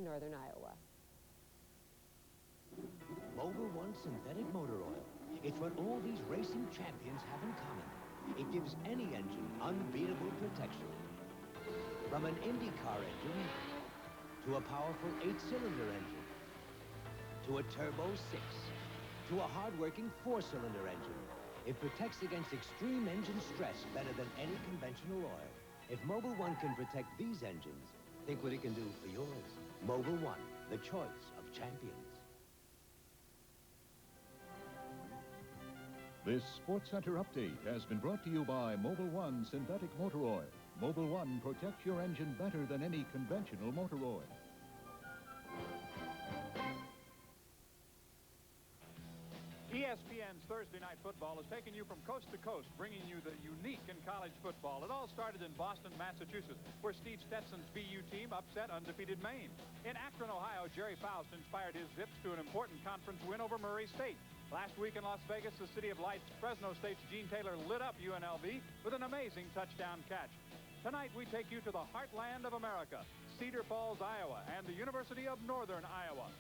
Northern Iowa. Mobil 1 synthetic motor oil. It's what all these racing champions have in common. It gives any engine unbeatable protection. From an IndyCar engine to a powerful 8-cylinder engine to a turbo 6 to a hard-working 4-cylinder engine. It protects against extreme engine stress better than any conventional oil. If Mobil 1 can protect these engines, think what it can do for yours. Mobil 1, the choice of champions. This Sports Center update has been brought to you by Mobil 1 synthetic motor oil. Mobil 1 protects your engine better than any conventional motor oil. ESPN's Thursday Night Football has taken you from coast to coast, bringing you the unique in college football. It all started in Boston, Massachusetts, where Steve Stetson's BU team upset undefeated Maine. In Akron, Ohio, Jerry Faust inspired his Zips to an important conference win over Murray State. Last week in Las Vegas, the City of Lights, Fresno State's Gene Taylor lit up UNLV with an amazing touchdown catch. Tonight, we take you to the heartland of America, Cedar Falls, Iowa, and the University of Northern Iowa,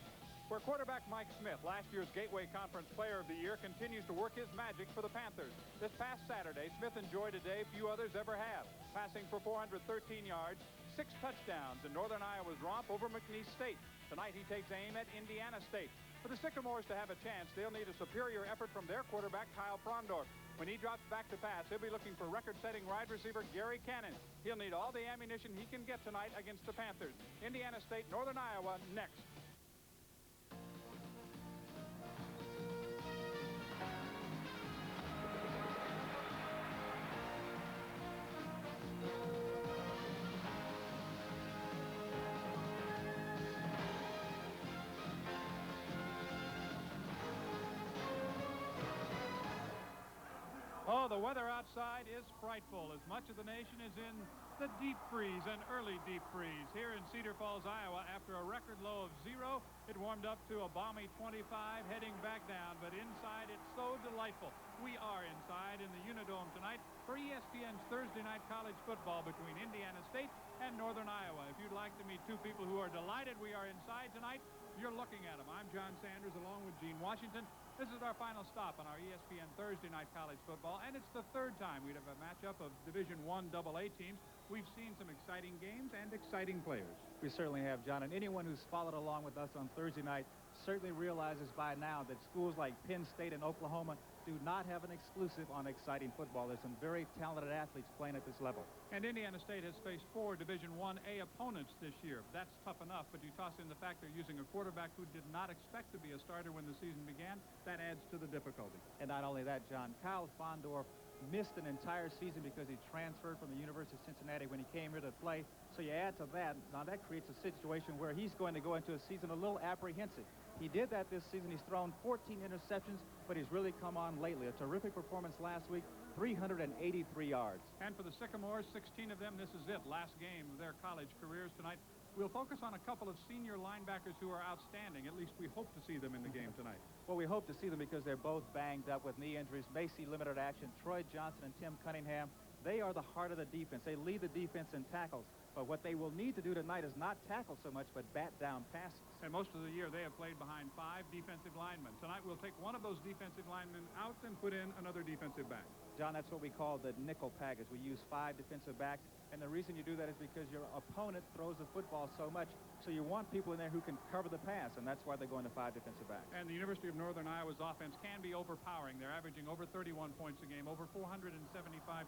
where quarterback Mike Smith, last year's Gateway Conference Player of the Year, continues to work his magic for the Panthers. This past Saturday, Smith enjoyed a day few others ever have, passing for 413 yards, 6 touchdowns in Northern Iowa's romp over McNeese State. Tonight, he takes aim at Indiana State. For the Sycamores to have a chance, they'll need a superior effort from their quarterback, Kyle Frondorf. When he drops back to pass, he'll be looking for record-setting wide receiver Gary Cannon. He'll need all the ammunition he can get tonight against the Panthers. Indiana State, Northern Iowa, next. Oh, the weather outside is frightful, as much of the nation is in the deep freeze and early deep freeze. Here in Cedar Falls, Iowa, after a record low of 0, it warmed up to a balmy 25, heading back down. But inside, it's so delightful. We are inside in the Unidome tonight for ESPN's Thursday Night College Football between Indiana State and Northern Iowa. If you'd like to meet two people who are delighted we are inside tonight, you're looking at them. I'm John Sanders along with Gene Washington. This is our final stop on our ESPN Thursday Night College Football, and it's the third time we'd have a matchup of Division I AA teams. We've seen some exciting games and exciting players. We certainly have, John, and anyone who's followed along with us on Thursday night certainly realizes by now that schools like Penn State and Oklahoma do not have an exclusive on exciting football. There's some very talented athletes playing at this level. And Indiana State has faced 4 Division I-A opponents this year. That's tough enough, but you toss in the fact they're using a quarterback who did not expect to be a starter when the season began. That adds to the difficulty. And not only that, John, Kyle Frondorf missed an entire season because he transferred from the University of Cincinnati when he came here to play. So you add to that, now that creates a situation where he's going to go into a season a little apprehensive. He did that this season. He's thrown 14 interceptions, but he's really come on lately. A terrific performance last week, 383 yards. And for the Sycamores, 16 of them, this is it. Last game of their college careers tonight. We'll focus on a couple of senior linebackers who are outstanding. At least we hope to see them in the game tonight. Well, we hope to see them because they're both banged up with knee injuries. Macy limited action. Troy Johnson and Tim Cunningham, they are the heart of the defense. They lead the defense in tackles. But what they will need to do tonight is not tackle so much, but bat down passes. And most of the year, they have played behind 5 defensive linemen. Tonight, we'll take one of those defensive linemen out and put in another defensive back. John, that's what we call the nickel package. We use 5 defensive backs. And the reason you do that is because your opponent throws the football so much, so you want people in there who can cover the pass, and that's why they're going to 5 defensive backs. And the University of Northern Iowa's offense can be overpowering. They're averaging over 31 points a game, over 475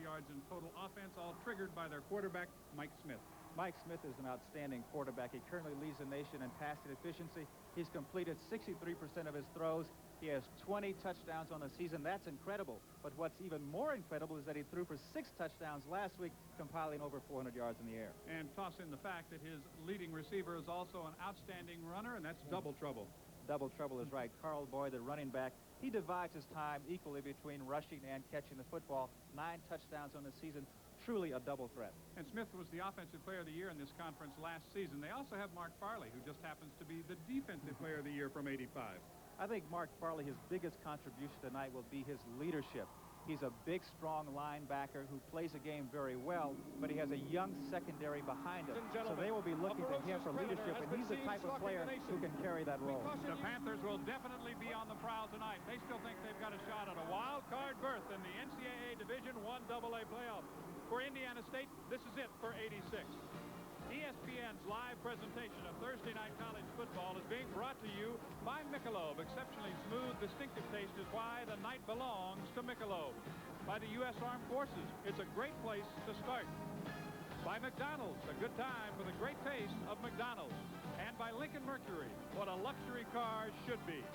yards in total offense, all triggered by their quarterback, Mike Smith. Mike Smith is an outstanding quarterback. He currently leads the nation in passing efficiency. He's completed 63% of his throws. He has 20 touchdowns on the season. That's incredible. But what's even more incredible is that he threw for 6 touchdowns last week, compiling over 400 yards in the air. And toss in the fact that his leading receiver is also an outstanding runner, and that's double trouble. Double trouble is right. Carl Boyd, the running back, he divides his time equally between rushing and catching the football. 9 touchdowns on the season. Truly a double threat. And Smith was the Offensive Player of the Year in this conference last season. They also have Mark Farley, who just happens to be the Defensive Player of the Year from '85. I think Mark Farley, his biggest contribution tonight will be his leadership. He's a big, strong linebacker who plays the game very well, but he has a young secondary behind him. So they will be looking to him for leadership, and he's the type of player who can carry that role. The Panthers will definitely be on the prowl tonight. They still think they've got a shot at a wild card berth in the NCAA Division I AA playoff. For Indiana State, this is it for '86. ESPN's live presentation of Thursday night college football is being brought to you by Michelob. Exceptionally smooth, distinctive taste is why the night belongs to Michelob. By the U.S. Armed Forces, it's a great place to start. By McDonald's, a good time for the great taste of McDonald's. And by Lincoln Mercury, what a luxury car should be.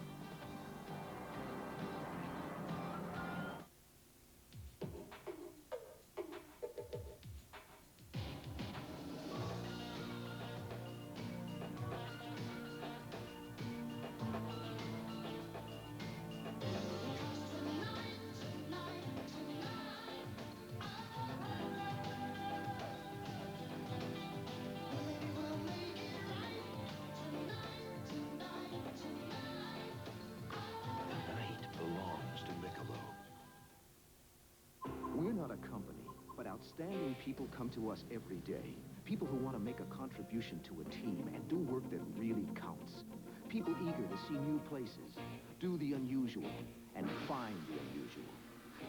We're not a company, but outstanding people come to us every day. People who want to make a contribution to a team and do work that really counts. People eager to see new places, do the unusual, and find the unusual.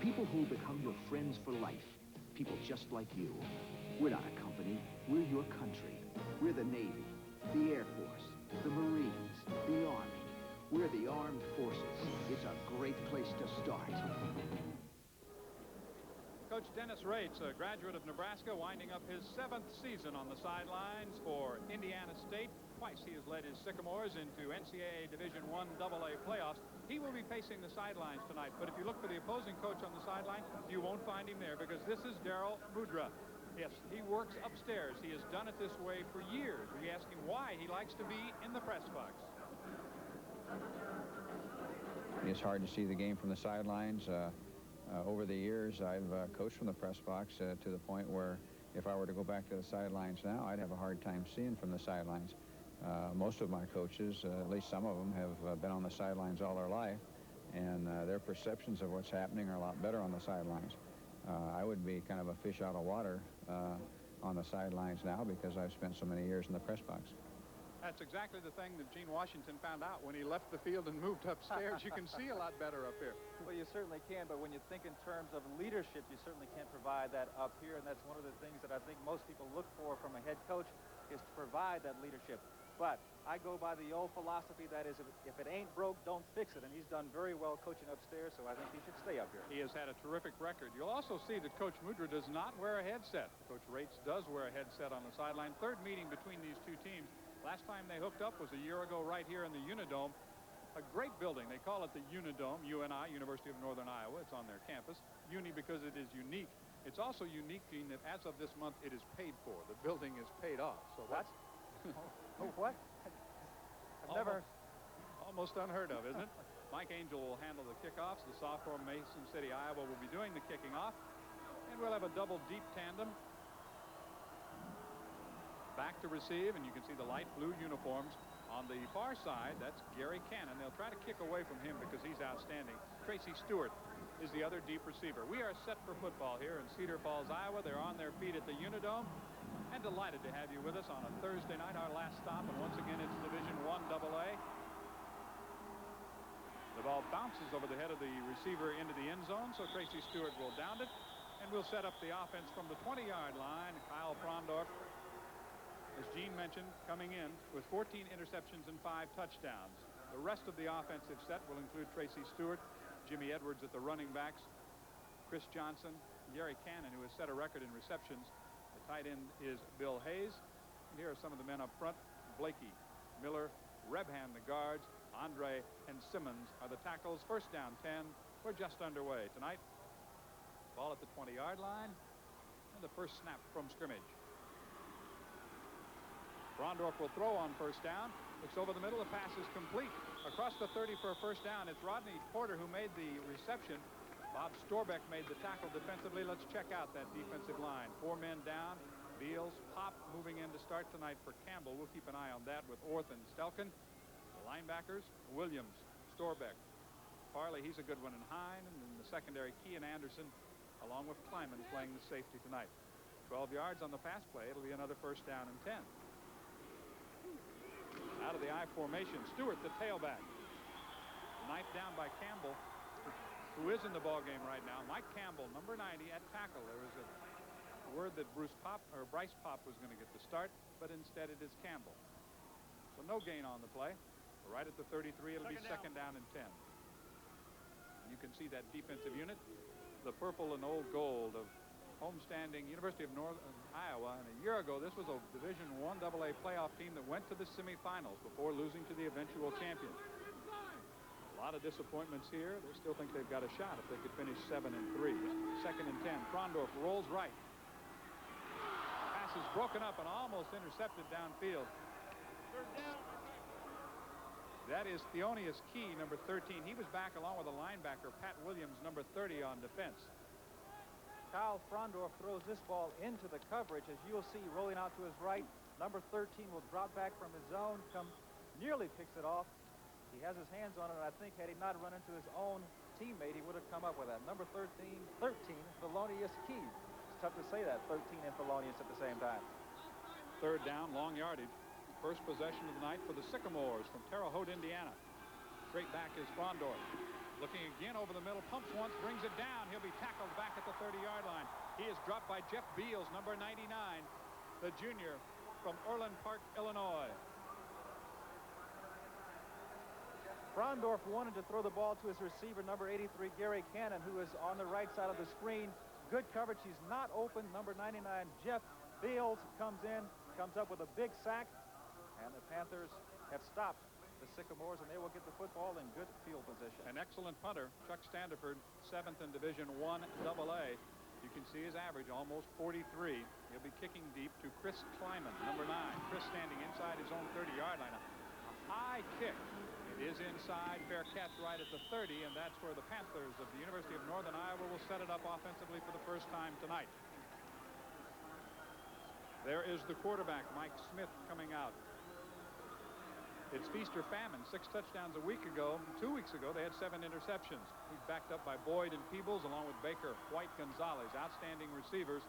People who become your friends for life. People just like you. We're not a company. We're your country. We're the Navy, the Air Force, the Marines, the Army. We're the Armed Forces. It's a great place to start. Coach Dennis Rates, a graduate of Nebraska, winding up his 7th season on the sidelines for Indiana State. Twice he has led his Sycamores into NCAA Division I AA playoffs. He will be pacing the sidelines tonight, but if you look for the opposing coach on the sideline, you won't find him there because this is Darrell Mudra. Yes, he works upstairs. He has done it this way for years. We ask him why he likes to be in the press box. It's hard to see the game from the sidelines. Over the years, I've coached from the press box to the point where if I were to go back to the sidelines now, I'd have a hard time seeing from the sidelines. Most of my coaches, at least some of them, have been on the sidelines all their life, and their perceptions of what's happening are a lot better on the sidelines. I would be kind of a fish out of water on the sidelines now because I've spent so many years in the press box. That's exactly the thing that Gene Washington found out when he left the field and moved upstairs. You can see a lot better up here. Well, you certainly can, but when you think in terms of leadership, you certainly can't provide that up here, and that's one of the things that I think most people look for from a head coach is to provide that leadership. But I go by the old philosophy that is, if it ain't broke, don't fix it, and he's done very well coaching upstairs, so I think he should stay up here. He has had a terrific record. You'll also see that Coach Mudra does not wear a headset. Coach Rates does wear a headset on the sideline. Third meeting between these two teams. Last time they hooked up was a year ago right here in the Unidome. A great building. They call it the Unidome, UNI, University of Northern Iowa. It's on their campus. Uni because it is unique. It's also unique, Gene, that as of this month, it is paid for. The building is paid off. So what? What? I've never... Almost unheard of, isn't it? Mike Angel will handle the kickoffs. The sophomore Mason City, Iowa will be doing the kicking off. And we'll have a double deep tandem. Back to receive, and you can see the light blue uniforms. On the far side, that's Gary Cannon. They'll try to kick away from him because he's outstanding. Tracy Stewart is the other deep receiver. We are set for football here in Cedar Falls, Iowa. They're on their feet at the Unidome. And delighted to have you with us on a Thursday night, our last stop. And once again, it's Division I AA. The ball bounces over the head of the receiver into the end zone, so Tracy Stewart will down it. And we'll set up the offense from the 20-yard line. Kyle Frondorf, as Gene mentioned, coming in with 14 interceptions and 5 touchdowns. The rest of the offensive set will include Tracy Stewart, Jimmy Edwards at the running backs, Chris Johnson, Gary Cannon, who has set a record in receptions. The tight end is Bill Hayes. And here are some of the men up front. Blakey, Miller, Rebhan, the guards, Andre and Simmons are the tackles. First down 10. We're just underway tonight. Ball at the 20-yard line. And the first snap from scrimmage. Frondorf will throw on first down. Looks over the middle. The pass is complete. Across the 30 for a first down. It's Rodney Porter who made the reception. Bob Storbeck made the tackle defensively. Let's check out that defensive line. 4 men down. Beals, Pop moving in to start tonight for Campbell. We'll keep an eye on that with Orth and Stelkin. The linebackers, Williams, Storbeck, Farley, he's a good one, and Hine, and in the secondary, Key and Anderson, along with Kleiman playing the safety tonight. 12 yards on the pass play. It'll be another first down and 10. Out of the I formation, Stewart, the tailback. Knife down by Campbell, who is in the ball game right now. Mike Campbell, number 90, at tackle. There was a word that Bryce Pop was going to get the start, but instead it is Campbell. So no gain on the play. Right at the 33, it'll be second down and 10. You can see that defensive unit, the purple and old gold of homestanding University of Northern Iowa. And a year ago, this was a Division I AA playoff team that went to the semifinals before losing to the eventual champion. A lot of disappointments here. They still think they've got a shot if they could finish 7-3. Second and 10. Frondorf rolls right. Pass is broken up and almost intercepted downfield. Third down. That is Theonius Key, number 13. He was back along with a linebacker, Pat Williams, number 30, on defense. Kyle Frondorf throws this ball into the coverage. As you'll see, rolling out to his right, number 13 will drop back from his zone, nearly picks it off. He has his hands on it, and I think had he not run into his own teammate, he would have come up with that. Number 13, Thelonious Key. It's tough to say that, 13 and Thelonious at the same time. Third down, long yardage. First possession of the night for the Sycamores from Terre Haute, Indiana. Straight back is Frondorf. Looking again over the middle, pumps once, brings it down. He'll be tackled back at the 30-yard line. He is dropped by Jeff Beals, number 99, the junior from Orland Park, Illinois. Frondorf wanted to throw the ball to his receiver, number 83, Gary Cannon, who is on the right side of the screen. Good coverage. He's not open. Number 99, Jeff Beals, comes up with a big sack. And the Panthers have stopped the Sycamores, and they will get the football in good field position. An excellent punter, Chuck Standiford, 7th in Division I AA. You can see his average, almost 43. He'll be kicking deep to Chris Kleiman, number 9. Chris standing inside his own 30-yard line. A high kick. It is inside, fair catch right at the 30, and that's where the Panthers of the University of Northern Iowa will set it up offensively for the first time tonight. There is the quarterback, Mike Smith, coming out. It's feast or famine. 6 touchdowns a week ago. 2 weeks ago, they had 7 interceptions. He's backed up by Boyd and Peebles, along with Baker, White, Gonzalez. Outstanding receivers.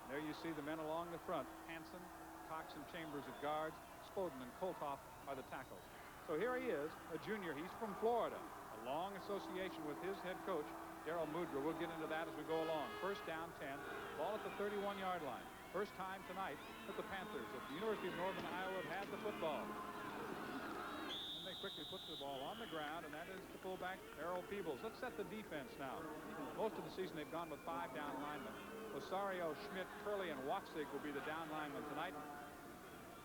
There you see the men along the front. Hanson, Cox, and Chambers at guards. Spoden and Kolthoff are the tackles. So here he is, a junior. He's from Florida. A long association with his head coach, Darrell Mudra. We'll get into that as we go along. First down, 10. Ball at the 31-yard line. First time tonight that the Panthers of the University of Northern Iowa have had the football. They quickly put the ball on the ground, and that is the fullback, Errol Peebles. Let's set the defense now. Most of the season, they've gone with 5 down linemen. Osario, Schmidt, Turley, and Watzig will be the down linemen tonight.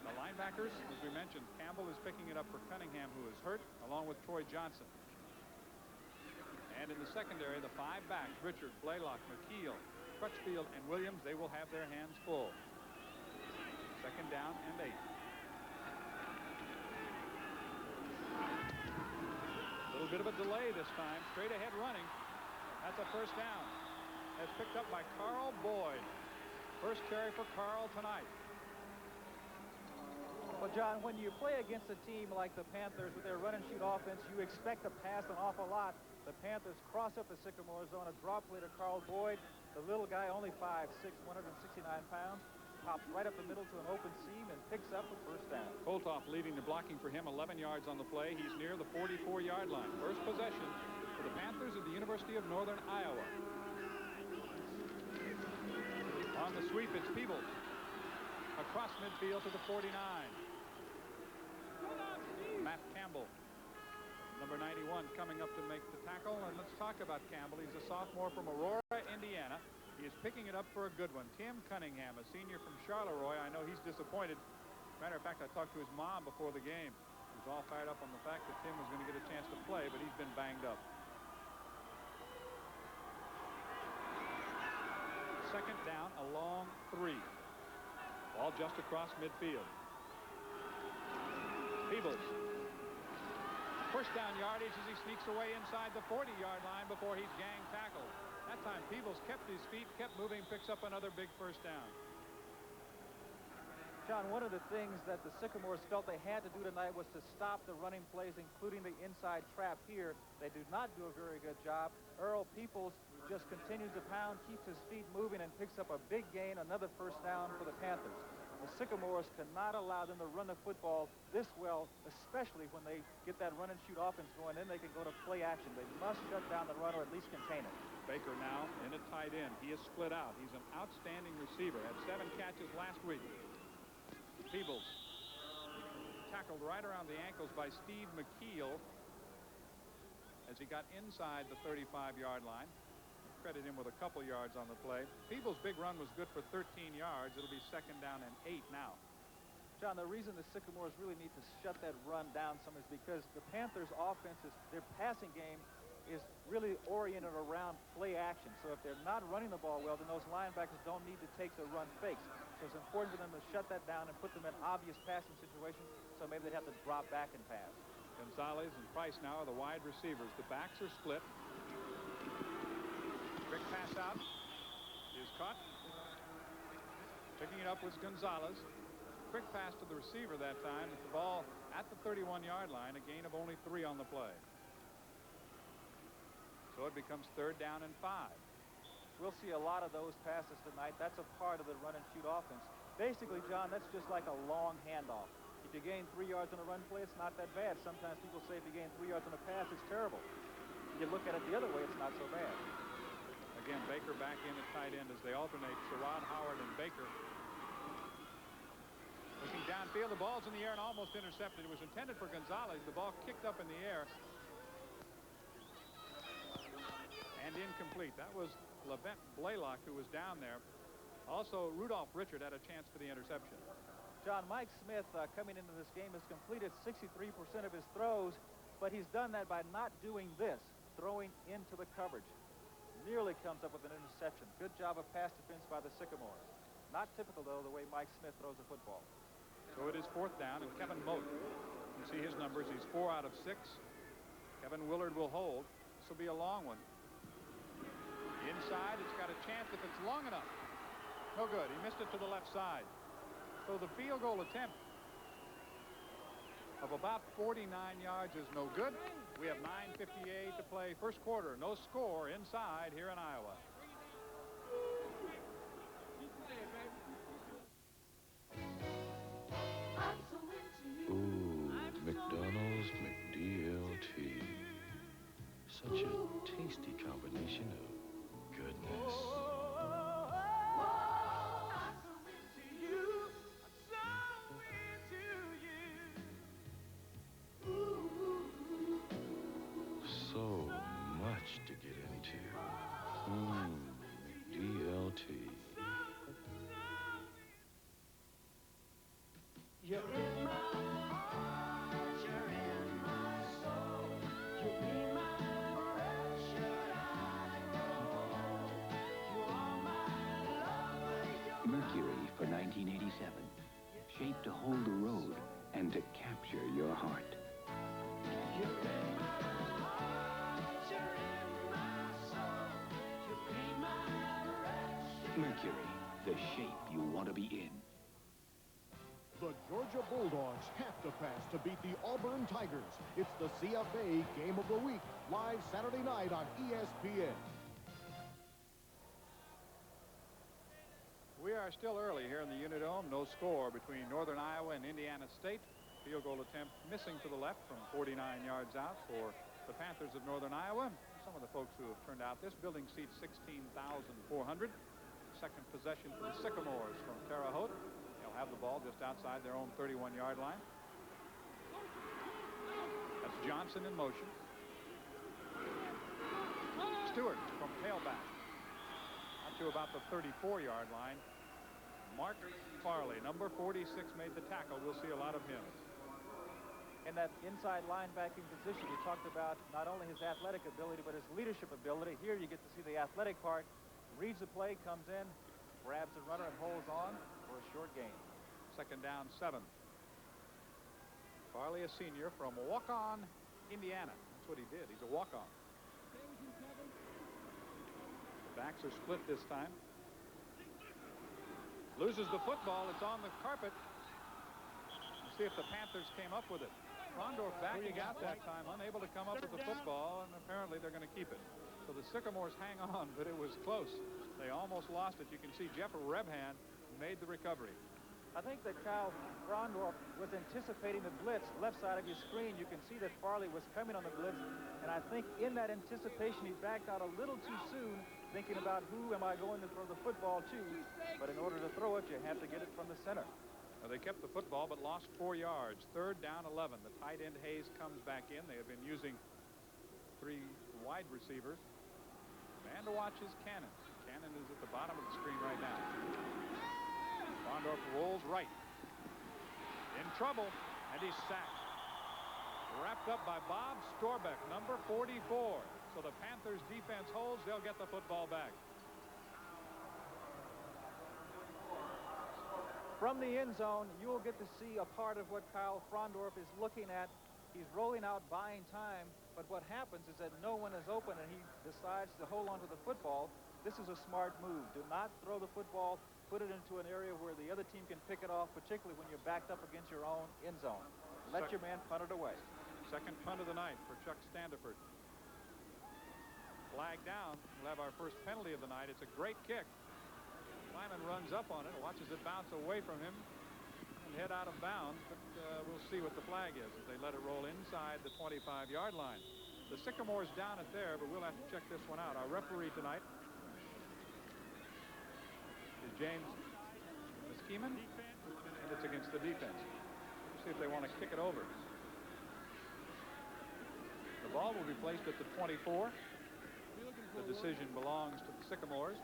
The linebackers, as we mentioned, Campbell is picking it up for Cunningham, who is hurt, along with Troy Johnson. And in the secondary, the 5 backs, Richard, Blaylock, McKeel, Crutchfield, and Williams, they will have their hands full. Second down and 8. A little bit of a delay this time. Straight ahead running. That's a first down. That's picked up by Carl Boyd. First carry for Carl tonight. Well, John, when you play against a team like the Panthers with their run-and-shoot offense, you expect to pass an awful lot. The Panthers cross up the Sycamore zone, a drop play to Carl Boyd. The little guy, only 5'6", 169 pounds, pops right up the middle to an open seam and picks up a first down. Kolthoff leading the blocking for him, 11 yards on the play. He's near the 44-yard line. First possession for the Panthers of the University of Northern Iowa. On the sweep, it's Peebles. Across midfield to the 49. Matt Campbell, number 91, coming up to make the tackle. And let's talk about Campbell. He's a sophomore from Aurora, Indiana. He is picking it up for a good one. Tim Cunningham, a senior from Charleroi. I know he's disappointed. Matter of fact, I talked to his mom before the game. He was all fired up on the fact that Tim was going to get a chance to play, but he's been banged up. Second down, a long 3. Ball just across midfield. Peebles. First down yardage as he sneaks away inside the 40-yard line before he's gang tackled. That time Peebles kept his feet, kept moving, picks up another big first down. John, one of the things that the Sycamores felt they had to do tonight was to stop the running plays, including the inside trap here. They do not do a very good job. Earl Peoples just continues to pound, keeps his feet moving, and picks up a big gain, another first down for the Panthers. The Sycamores cannot allow them to run the football this well, especially when they get that run and shoot offense going. Then they can go to play action. They must shut down the run or at least contain it. Baker now in a tight end. He is split out. He's an outstanding receiver. Had 7 catches last week. Peebles tackled right around the ankles by Steve McKeel as he got inside the 35-yard line. Credit him with a couple yards on the play. Peebles' big run was good for 13 yards. It'll be 2nd down and 8 now. John, the reason the Sycamores really need to shut that run down some is because the Panthers' offense, their passing game is really oriented around play action. So if they're not running the ball well, then those linebackers don't need to take the run fakes. So it's important for them to shut that down and put them in obvious passing situations, so maybe they'd have to drop back and pass. Gonzalez and Price now are the wide receivers. The backs are split. Quick pass out is caught. Picking it up was Gonzalez. Quick pass to the receiver that time. The ball at the 31-yard line, a gain of only 3 on the play. So it becomes 3rd down and 5. We'll see a lot of those passes tonight. That's a part of the run and shoot offense. Basically, John, that's just like a long handoff. If you gain 3 yards on a run play, it's not that bad. Sometimes people say if you gain 3 yards on a pass, it's terrible. If you look at it the other way, it's not so bad. Again, Baker back in at tight end as they alternate. Sherrod, Howard, and Baker. Looking downfield, the ball's in the air and almost intercepted. It was intended for Gonzalez. The ball kicked up in the air and incomplete. That was Levent Blaylock who was down there. Also, Rudolph Richard had a chance for the interception. John, Mike Smith coming into this game has completed 63% of his throws, but he's done that by not doing this, throwing into the coverage. Nearly comes up with an interception. Good job of pass defense by the Sycamores. Not typical, though, the way Mike Smith throws a football. So it is 4th down, and Kevin Moat, you see his numbers. He's 4 out of 6. Kevin Willard will hold. This will be a long one. Inside, it's got a chance if it's long enough. No good. He missed it to the left side. So the field goal attempt of about 49 yards is no good. We have 9:58 to play. First quarter. No score inside here in Iowa. Ooh, McDonald's McDLT. Such a tasty combination of goodness. So much to get into. McDLT. You're in my heart, you're in my soul. You be my breath, should I go? You are my lover. Mercury for 1987. Shaped to hold the road and to capture your heart. You're in my heart, you're in my soul. You be my breath. Mercury, the shape you want to be in. The Georgia Bulldogs have to pass to beat the Auburn Tigers. It's the CFA Game of the Week, live Saturday night on ESPN. We are still early here in the Unidome. No score between Northern Iowa and Indiana State. Field goal attempt missing to the left from 49 yards out for the Panthers of Northern Iowa. Some of the folks who have turned out. This building seats 16,400. Second possession for the Sycamores from Terre Haute. They'll have the ball just outside their own 31-yard line. That's Johnson in motion. Stewart from tailback. Out to about the 34-yard line. Mark Farley, number 46, made the tackle. We'll see a lot of him. In that inside linebacking position, you talked about not only his athletic ability, but his leadership ability. Here you get to see the athletic part. Reads the play, comes in, grabs the runner, and holds on for a short gain. 2nd down, 7. Farley, a senior from Waukon, Indiana. That's what he did. He's a walk-on. The backs are split this time. Loses the football. It's on the carpet. see if the Panthers came up with it. Frondorf backing out that time, unable to come up with the football, and apparently they're going to keep it. So the Sycamores hang on, but it was close. They almost lost it. You can see Jeff Rebhan made the recovery. I think that Kyle Frondorf was anticipating the blitz. Left side of your screen, you can see that Farley was coming on the blitz, and I think in that anticipation, he backed out a little too soon, thinking about who am I going to throw the football to. But in order to throw it, you have to get it from the center. They kept the football but lost 4 yards. 3rd down, 11. The tight end Hayes comes back in. They have been using 3 wide receivers. Man to watch is Cannon. Cannon is at the bottom of the screen right now. Frondorf rolls right. In trouble, and he's sacked. Wrapped up by Bob Storbeck, number 44. So the Panthers defense holds. They'll get the football back. From the end zone, you will get to see a part of what Kyle Frondorf is looking at. He's rolling out, buying time, but what happens is that no one is open, and he decides to hold on to the football. This is a smart move. Do not throw the football. Put it into an area where the other team can pick it off, particularly when you're backed up against your own end zone. Let your man punt it away. Second punt of the night for Chuck Standiford. Flag down. We'll have our first penalty of the night. It's a great kick. Lyman runs up on it, watches it bounce away from him and head out of bounds, but we'll see what the flag is as they let it roll inside the 25-yard line. The Sycamores down it there, but we'll have to check this one out. Our referee tonight is James Miskimen, and it's against the defense. We'll see if they want to kick it over. The ball will be placed at the 24. The decision belongs to the Sycamores.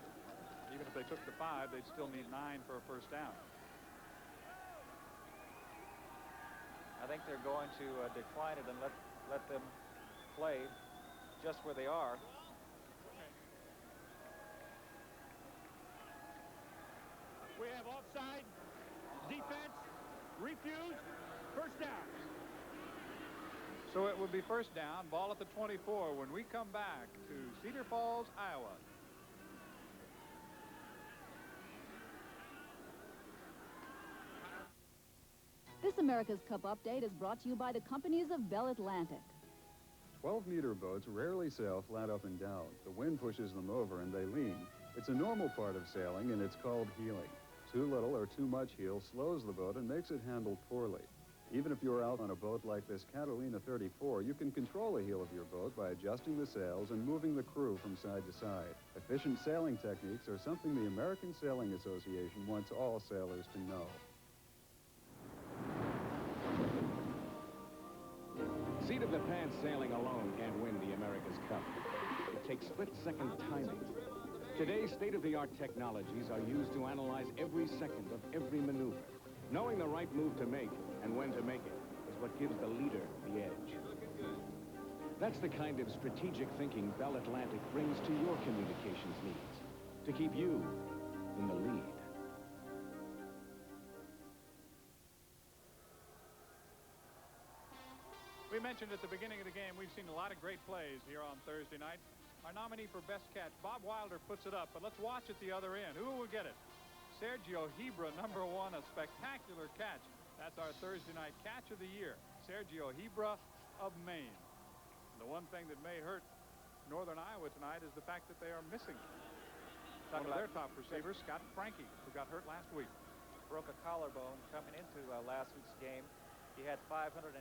Even if they took the 5, they'd still need 9 for a first down. I think they're going to decline it and let them play just where they are. We have offside, defense, refused, first down. So it would be first down, ball at the 24 when we come back to Cedar Falls, Iowa. This America's Cup update is brought to you by the companies of Bell Atlantic. 12-meter boats rarely sail flat up and down. The wind pushes them over and they lean. It's a normal part of sailing, and it's called heeling. Too little or too much heel slows the boat and makes it handle poorly. Even if you're out on a boat like this Catalina 34, you can control the heel of your boat by adjusting the sails and moving the crew from side to side. Efficient sailing techniques are something the American Sailing Association wants all sailors to know. Seat-of-the-pants sailing alone can't win the America's Cup. It takes split-second timing. Today's state-of-the-art technologies are used to analyze every second of every maneuver. Knowing the right move to make and when to make it is what gives the leader the edge. That's the kind of strategic thinking Bell Atlantic brings to your communications needs, to keep you in the lead. We mentioned at the beginning of the game, we've seen a lot of great plays here on Thursday night. Our nominee for best catch, Bob Wilder, puts it up, but let's watch at the other end. Who will get it? Sergio Hebra, number 1, a spectacular catch. That's our Thursday night catch of the year. Sergio Hebra of Maine. The one thing that may hurt Northern Iowa tonight is the fact that they are missing one of their top receivers, Scott Frankie, who got hurt last week. Broke a collarbone coming into last week's game. He had 585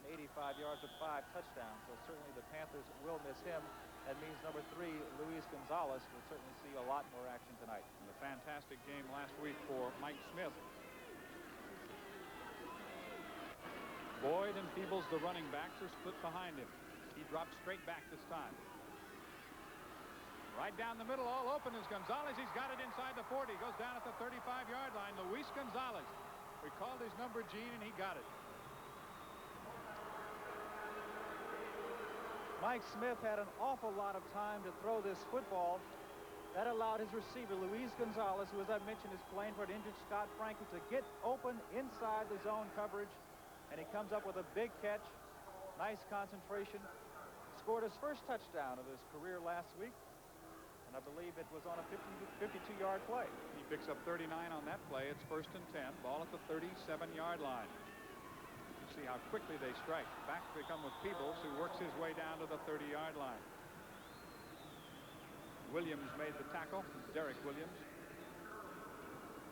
yards with 5 touchdowns, so certainly the Panthers will miss him. That means number 3, Luis Gonzalez, will certainly see a lot more action tonight. And a fantastic game last week for Mike Smith. Boyd and Peebles, the running backs, are split behind him. He drops straight back this time. Right down the middle, all open is Gonzalez. He's got it inside the 40. Goes down at the 35-yard line. Luis Gonzalez. We called his number Gene, and he got it. Mike Smith had an awful lot of time to throw this football. That allowed his receiver, Luis Gonzalez, who, as I mentioned, is playing for an injured Scott Frankie, to get open inside the zone coverage. And he comes up with a big catch. Nice concentration. Scored his first touchdown of his career last week. And I believe it was on a 52-yard play. He picks up 39 on that play. It's 1st and 10. Ball at the 37-yard line. see how quickly they strike. Back they come with Peebles, who works his way down to the 30-yard line. Williams made the tackle. Derek Williams.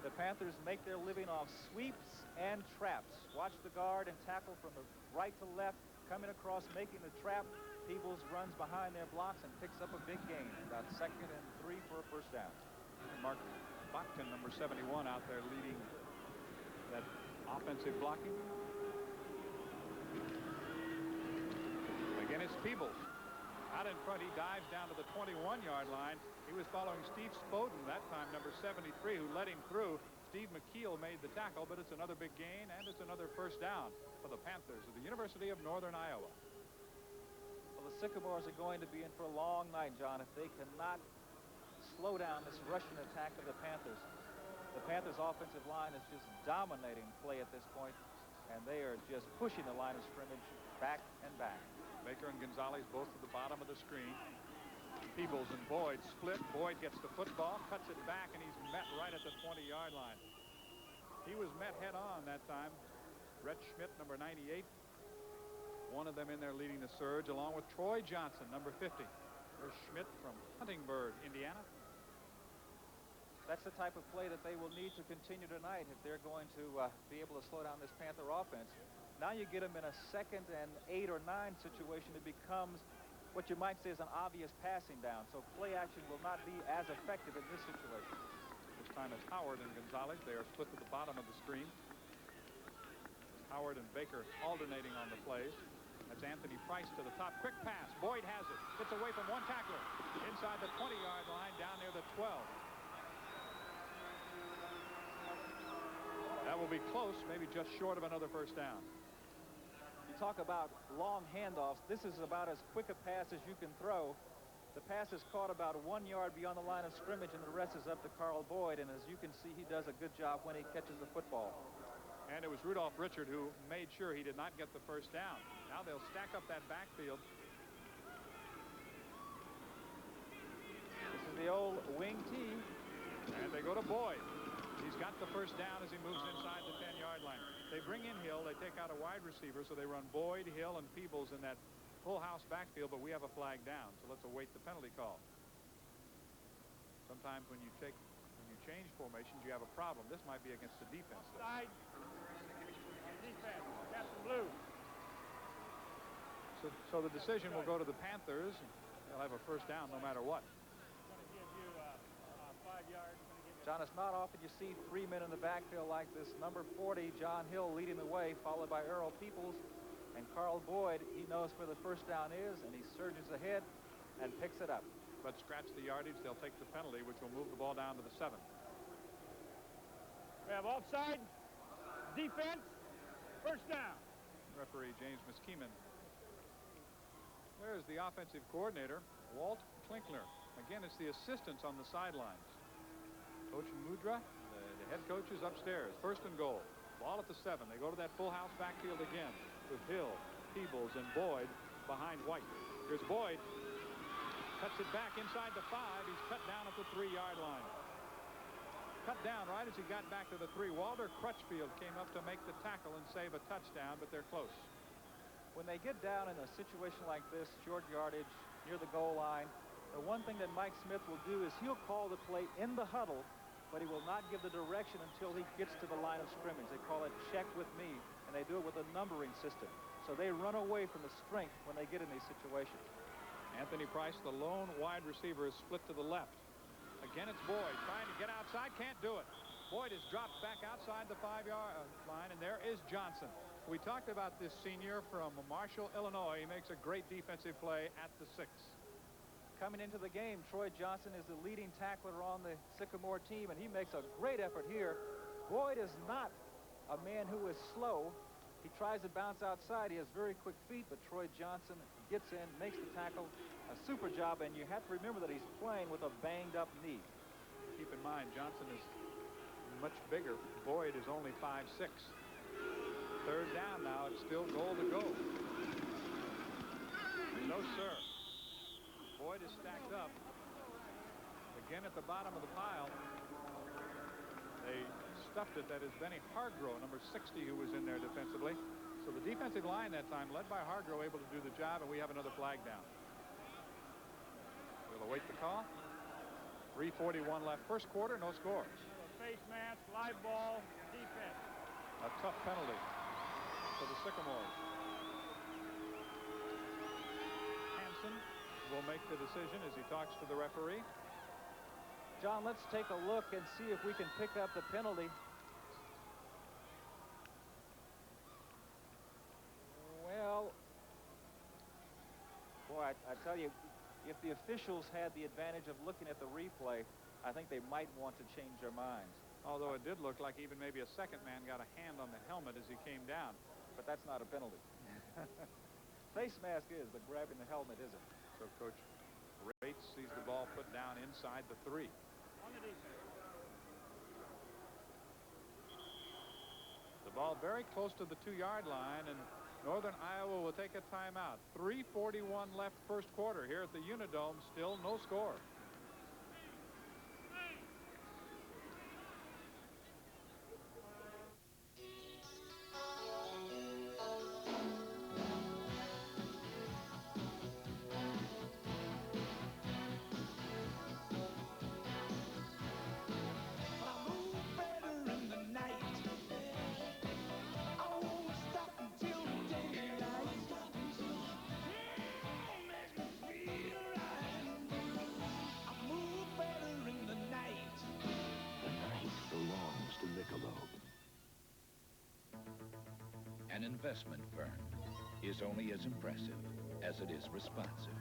The Panthers make their living off sweeps and traps. Watch the guard and tackle from the right to left, coming across, making the trap. Peebles runs behind their blocks and picks up a big gain. About 2nd and 3 for a first down. And Mark Bachton, number 71, out there leading that offensive blocking. Again, it's Peebles. Out in front, he dives down to the 21-yard line. He was following Steve Spoden, that time number 73, who led him through. Steve McKeel made the tackle, but it's another big gain, and it's another first down for the Panthers of the University of Northern Iowa. Well, the Sycamores are going to be in for a long night, John, if they cannot slow down this rushing attack of the Panthers. The Panthers' offensive line is just dominating play at this point, and they are just pushing the line of scrimmage back and back. Baker and Gonzalez both at the bottom of the screen. Peebles and Boyd split. Boyd gets the football, cuts it back, and he's met right at the 20-yard line. He was met head-on that time. Rhett Schmidt, number 98. One of them in there leading the surge, along with Troy Johnson, number 50. There's Schmidt from Huntingburg, Indiana. That's the type of play that they will need to continue tonight if they're going to be able to slow down this Panther offense. Now you get them in a 2nd and 8 or 9 situation. It becomes what you might say is an obvious passing down. So play action will not be as effective in this situation. This time it's Howard and Gonzalez. They are split to the bottom of the screen. Howard and Baker alternating on the plays. That's Anthony Price to the top. Quick pass. Boyd has it. Gets away from one tackler. Inside the 20-yard line, down near the 12. That will be close, maybe just short of another first down. You talk about long handoffs. This is about as quick a pass as you can throw. The pass is caught about 1 yard beyond the line of scrimmage, and the rest is up to Carl Boyd. And as you can see, he does a good job when he catches the football. And it was Rudolph Richard who made sure he did not get the first down. Now they'll stack up that backfield. This is the old wing T. And they go to Boyd. He's got the first down as he moves inside the 10-yard line. They bring in Hill. They take out a wide receiver, so they run Boyd, Hill, and Peebles in that full house backfield, but we have a flag down, so let's await the penalty call. Sometimes when you change formations, you have a problem. This might be against the defense, though. Side. Defense. Captain Blue. So the decision will go to the Panthers. They'll have a first down no matter what. Going to give you 5 yards. John, it's not often you see 3 men in the backfield like this. Number 40, John Hill, leading the way, followed by Earl Peebles. And Carl Boyd, he knows where the first down is, and he surges ahead and picks it up. But scratch the yardage, they'll take the penalty, which will move the ball down to the 7. We have offside. Defense. First down. Referee James Miskieman. There's the offensive coordinator, Walt Klinkler. Again, it's the assistants on the sidelines. Coach Mudra, the head coach, is upstairs. 1st and goal. Ball at the 7. They go to that full house backfield again with Hill, Peebles, and Boyd behind White. Here's Boyd. Cuts it back inside the 5. He's cut down at the 3-yard line. Cut down right as he got back to the 3. Walter Crutchfield came up to make the tackle and save a touchdown, but they're close. When they get down in a situation like this, short yardage, near the goal line, the one thing that Mike Smith will do is he'll call the play in the huddle, but he will not give the direction until he gets to the line of scrimmage. They call it check with me, and they do it with a numbering system. So they run away from the strength when they get in these situations. Anthony Price, the lone wide receiver, is split to the left. Again, it's Boyd trying to get outside, can't do it. Boyd is dropped back outside the 5-yard line, and there is Johnson. We talked about this senior from Marshall, Illinois. He makes a great defensive play at the 6. Coming into the game, Troy Johnson is the leading tackler on the Sycamore team, and he makes a great effort here. Boyd is not a man who is slow. He tries to bounce outside. He has very quick feet, but Troy Johnson gets in, makes the tackle. A super job, and you have to remember that he's playing with a banged-up knee. Keep in mind, Johnson is much bigger. Boyd is only 5'6". 3rd down now. It's still goal to go. No, sir. Boyd is stacked up. Again at the bottom of the pile. They stuffed it. That is Benny Hargrove, number 60, who was in there defensively. So the defensive line that time, led by Hargrove, able to do the job, and we have another flag down. We'll await the call. 3:41 left. First quarter, no score. Face mask, live ball, defense. A tough penalty for the Sycamores. Hansen will make the decision as he talks to the referee. John, let's take a look and see if we can pick up the penalty. Well, boy, I tell you, if the officials had the advantage of looking at the replay, I think they might want to change their minds. Although it did look like even maybe a second man got a hand on the helmet as he came down. But that's not a penalty. Face mask is, but grabbing the helmet isn't. So Coach Rates sees the ball put down inside the 3. On the defense. The ball very close to the 2-yard line, and Northern Iowa will take a timeout. 3:41 left first quarter here at the Unidome. Still no score. An investment firm is only as impressive as it is responsive.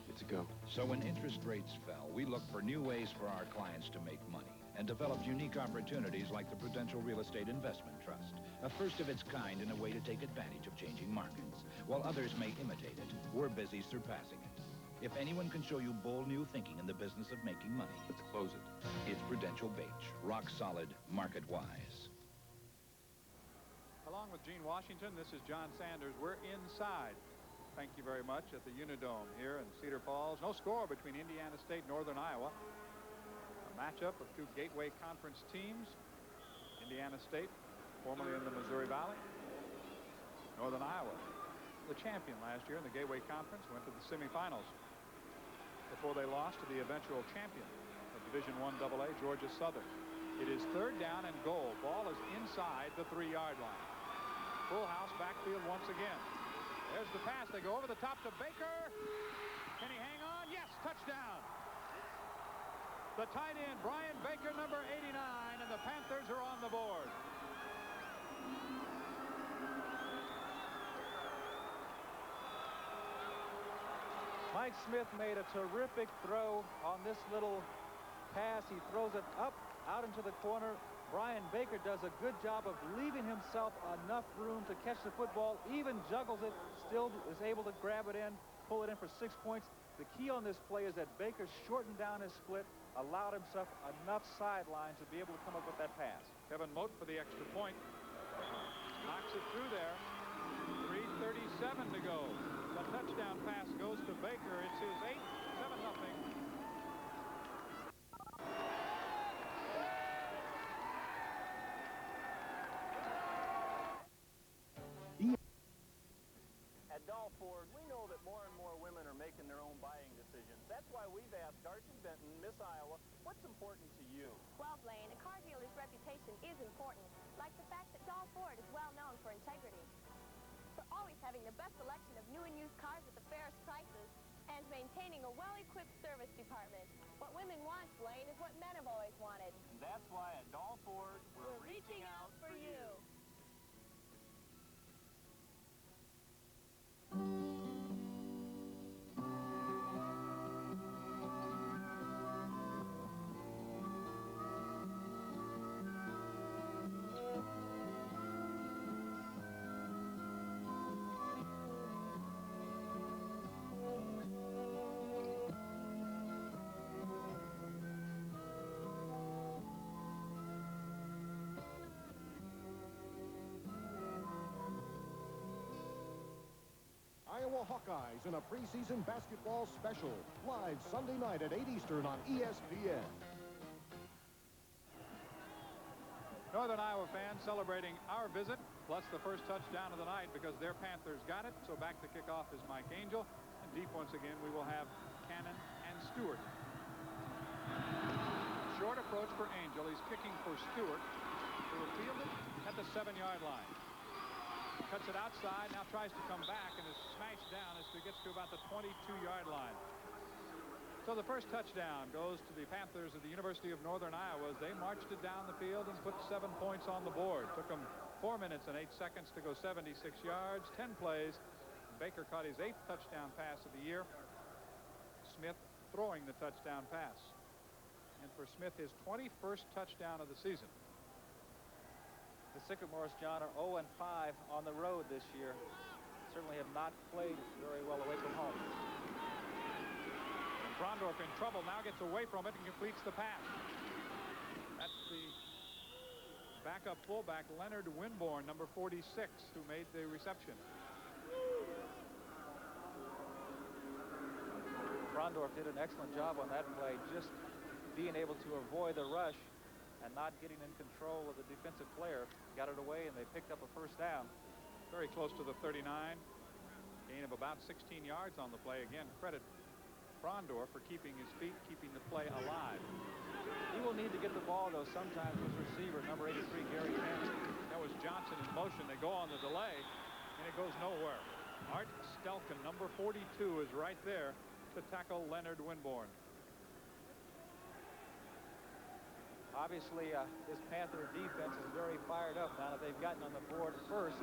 It's a go. So when interest rates fell, we looked for new ways for our clients to make money and developed unique opportunities like the Prudential Real Estate Investment Trust, a first of its kind in a way to take advantage of changing markets. While others may imitate it, we're busy surpassing it. If anyone can show you bold new thinking in the business of making money, let's close it. It's Prudential Beach, rock solid, market-wise. Along with Gene Washington, this is John Sanders. We're inside. Thank you very much at the Unidome here in Cedar Falls. No score between Indiana State and Northern Iowa. A matchup of two Gateway Conference teams. Indiana State, formerly in the Missouri Valley. Northern Iowa, the champion last year in the Gateway Conference, went to the semifinals before they lost to the eventual champion of Division I AA, Georgia Southern. It is third down and goal. Ball is inside the 3-yard line. Full house backfield once again. There's the pass. They go over the top to Baker. Can he hang on? Yes, touchdown. The tight end, Brian Baker, number 89, and the Panthers are on the board. Mike Smith made a terrific throw on this little pass. He throws it up out into the corner. Brian Baker does a good job of leaving himself enough room to catch the football, even juggles it, still is able to grab it in, pull it in for 6 points. The key on this play is that Baker shortened down his split, allowed himself enough sideline to be able to come up with that pass. Kevin Moat for the extra point. Knocks it through there. 3:37 to go. The touchdown pass goes to Baker. It's his 8th, 7-0. At Doll Ford, we know that more and more women are making their own buying decisions. That's why we've asked Darcy Benton, Miss Iowa, what's important to you? Well, Blaine, a car dealer's reputation is important, like the fact that Doll Ford is well known for integrity, for always having the best selection of new and used cars at the fairest prices, and maintaining a well-equipped service department. What women want, Blaine, is what men have always wanted. And that's why at Doll Ford, we're reaching out for you. Iowa Hawkeyes in a preseason basketball special. Live Sunday night at 8 Eastern on ESPN. Northern Iowa fans celebrating our visit plus the first touchdown of the night because their Panthers got it. So back to kick off is Mike Angel. And deep once again, we will have Cannon and Stewart. Short approach for Angel. He's kicking for Stewart, who will field it at the 7-yard line. Cuts it outside, now tries to come back and is smashed down as he gets to about the 22-yard line. So the first touchdown goes to the Panthers of the University of Northern Iowa as they marched it down the field and put 7 points on the board. Took them 4 minutes and 8 seconds to go 76 yards, 10 plays. Baker caught his 8th touchdown pass of the year. Smith throwing the touchdown pass. And for Smith, his 21st touchdown of the season. The Sycamores, John, are 0-5 on the road this year. Certainly have not played very well away from home. And Frondorf in trouble, now gets away from it and completes the pass. That's the backup fullback, Leonard Winborn, number 46, who made the reception. Frondorf did an excellent job on that play, just being able to avoid the rush and not getting in control of the defensive player. Got it away, and they picked up a first down. Very close to the 39. Gain of about 16 yards on the play. Again, credit Frondorf for keeping his feet, keeping the play alive. He will need to get the ball, though, sometimes with receiver, number 83, Gary Cannon. That was Johnson in motion. They go on the delay, and it goes nowhere. Art Stelkin, number 42, is right there to tackle Leonard Winborn. Obviously, this Panther defense is very fired up now that they've gotten on the board first.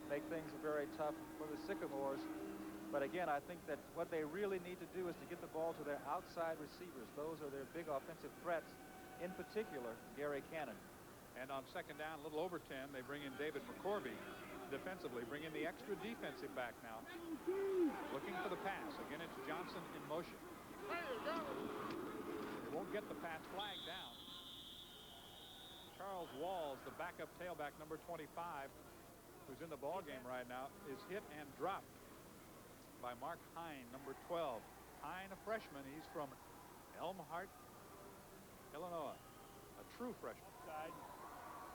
Make things very tough for the Sycamores. But again, I think that what they really need to do is to get the ball to their outside receivers. Those are their big offensive threats, in particular, Gary Cannon. And on second down, a little over 10, they bring in David McCorby defensively, bring in the extra defensive back now. Looking for the pass. Again, it's Johnson in motion. Won't get the pass, flagged down. Charles Walls, the backup tailback, number 25, who's in the ball game right now, is hit and dropped by Mark Hine, number 12. Hine, a freshman. He's from Elmhart, Illinois. A true freshman.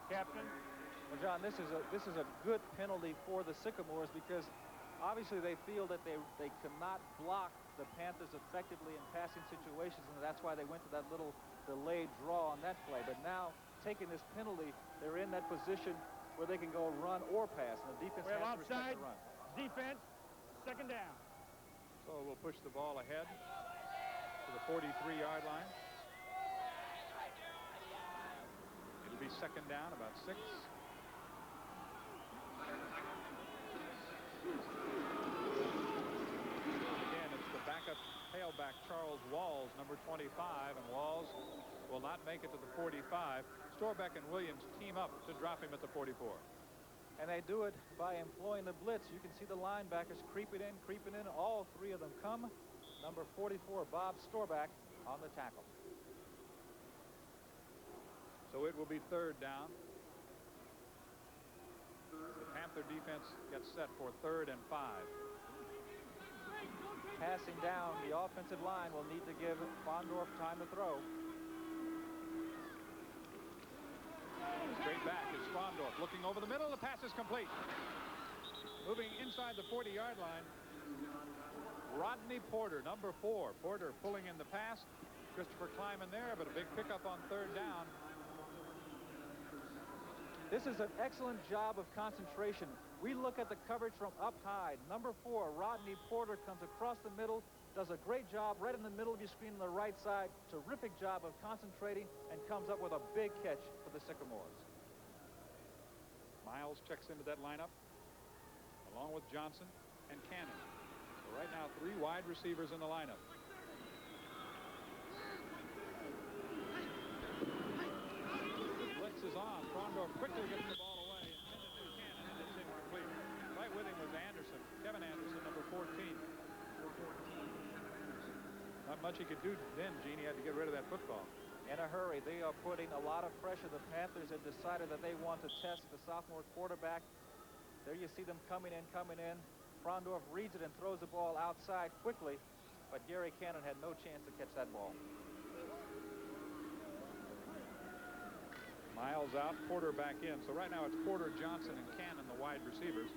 Captain. Well, John, this is a good penalty for the Sycamores because obviously they feel that they cannot block the Panthers effectively in passing situations, and that's why they went to that little delayed draw on that play. But now, taking this penalty, they're in that position where they can go run or pass, and the defense has to respect the run. Defense, second down. So we'll push the ball ahead to the 43-yard line. It'll be second down, about 6. Backup tailback Charles Walls, number 25, and Walls will not make it to the 45. Storbeck and Williams team up to drop him at the 44. And they do it by employing the blitz. You can see the linebackers creeping in. All 3 of them come. Number 44, Bob Storbeck, on the tackle. So it will be third down. The Panther defense gets set for 3rd and 5. Passing down, the offensive line will need to give Frondorf time to throw. Straight back is Frondorf looking over the middle. The pass is complete. Moving inside the 40-yard line, Rodney Porter, number 4. Porter pulling in the pass. Christopher Kleiman there, but a big pickup on 3rd down. This is an excellent job of concentration. We look at the coverage from up high. Number 4, Rodney Porter, comes across the middle, does a great job right in the middle of your screen on the right side. Terrific job of concentrating and comes up with a big catch for the Sycamores. Miles checks into that lineup along with Johnson and Cannon. So right now 3 wide receivers in the lineup. Blitz is on. Frondorf quickly gets the ball away. Intended to Cannon, and it's incomplete. Right with him was Anderson. Kevin Anderson, number 14. Not much he could do then, Gene. He had to get rid of that football. In a hurry. They are putting a lot of pressure. The Panthers have decided that they want to test the sophomore quarterback. There you see them coming in. Frondorf reads it and throws the ball outside quickly, but Gary Cannon had no chance to catch that ball. Miles out, Porter back in. So right now it's Porter, Johnson, and Cannon, the wide receivers.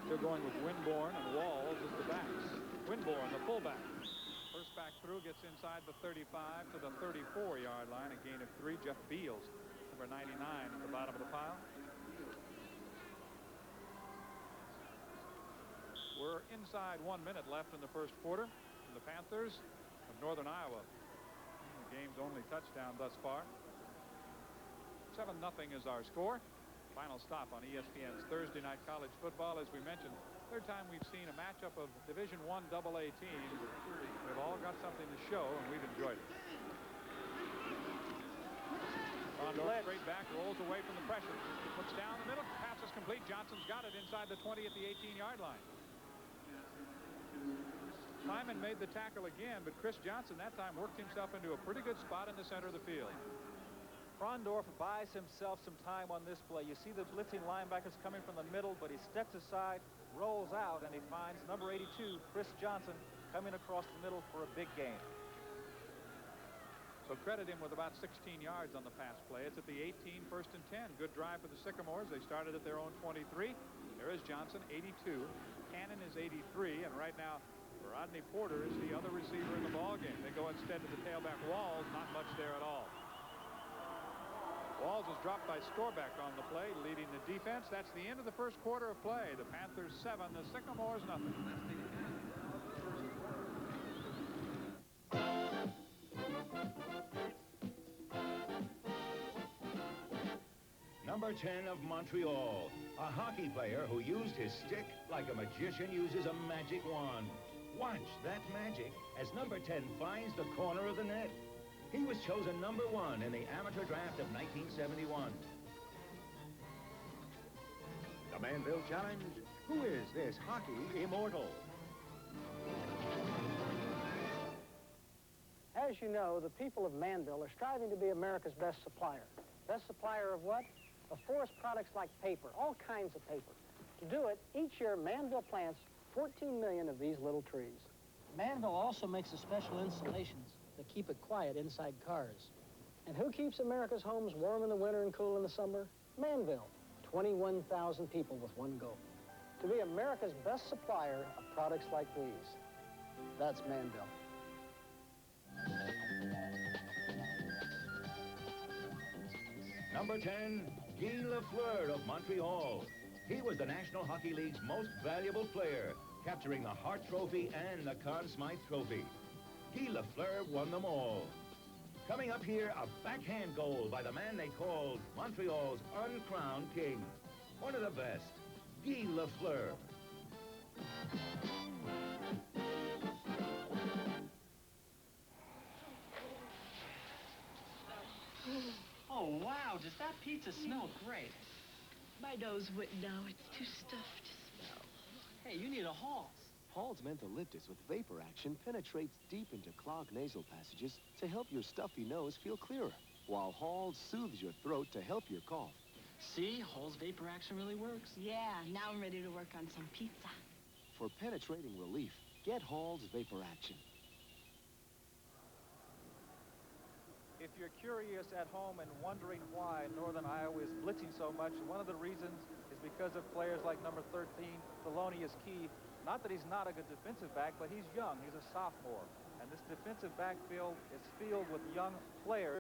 Still going with Winborn and Walls as the backs. Winborn, the fullback. First back through, gets inside the 35 to the 34-yard line. A gain of 3. Jeff Beals, number 99, at the bottom of the pile. We're inside 1 minute left in the first quarter. And the Panthers of Northern Iowa. The game's only touchdown thus far. 7-0 is our score. Final stop on ESPN's Thursday Night College Football. As we mentioned, third time we've seen a matchup of Division I AA teams. We've all got something to show, and we've enjoyed it. Rondor straight back, rolls away from the pressure. Looks down the middle, pass is complete. Johnson's got it inside the 20 at the 18-yard line. Simon made the tackle again, but Chris Johnson that time worked himself into a pretty good spot in the center of the field. Frondorf buys himself some time on this play. You see the blitzing linebackers coming from the middle, but he steps aside, rolls out, and he finds number 82, Chris Johnson, coming across the middle for a big gain. So credit him with about 16 yards on the pass play. It's at the 18, 1st and 10. Good drive for the Sycamores. They started at their own 23. There is Johnson, 82. Cannon is 83, and right now Rodney Porter is the other receiver in the ballgame. They go instead to the tailback Walls. Not much there at all. Walls is dropped by Storbeck on the play, leading the defense. That's the end of the first quarter of play. The Panthers 7, the Sycamores nothing. Number 10 of Montreal, a hockey player who used his stick like a magician uses a magic wand. Watch that magic as number 10 finds the corner of the net. He was chosen number 1 in the amateur draft of 1971. The Manville Challenge. Who is this hockey immortal? As you know, the people of Manville are striving to be America's best supplier. Best supplier of what? Of forest products like paper, all kinds of paper. To do it, each year Manville plants 14 million of these little trees. Manville also makes the special insulations that keep it quiet inside cars. And who keeps America's homes warm in the winter and cool in the summer? Manville. 21,000 people with one goal. To be America's best supplier of products like these. That's Manville. Number 10, Guy Lafleur of Montreal. He was the National Hockey League's most valuable player, capturing the Hart Trophy and the Conn Smythe Trophy. Guy Lafleur won them all. Coming up here, a backhand goal by the man they called Montreal's uncrowned king. One of the best, Guy Lafleur. Oh, wow, does that pizza smell great? My nose wouldn't know. It's too stuffed to smell. Hey, you need a Halls. Halls Mentholyptus with vapor action penetrates deep into clogged nasal passages to help your stuffy nose feel clearer, while Halls soothes your throat to help your cough. See, Halls vapor action really works. Yeah, now I'm ready to work on some pizza. For penetrating relief, get Halls vapor action. If you're curious at home and wondering why Northern Iowa is blitzing so much, one of the reasons is because of players like number 13, Thelonious Key. Not that he's not a good defensive back, but he's young. He's a sophomore. And this defensive backfield is filled with young players.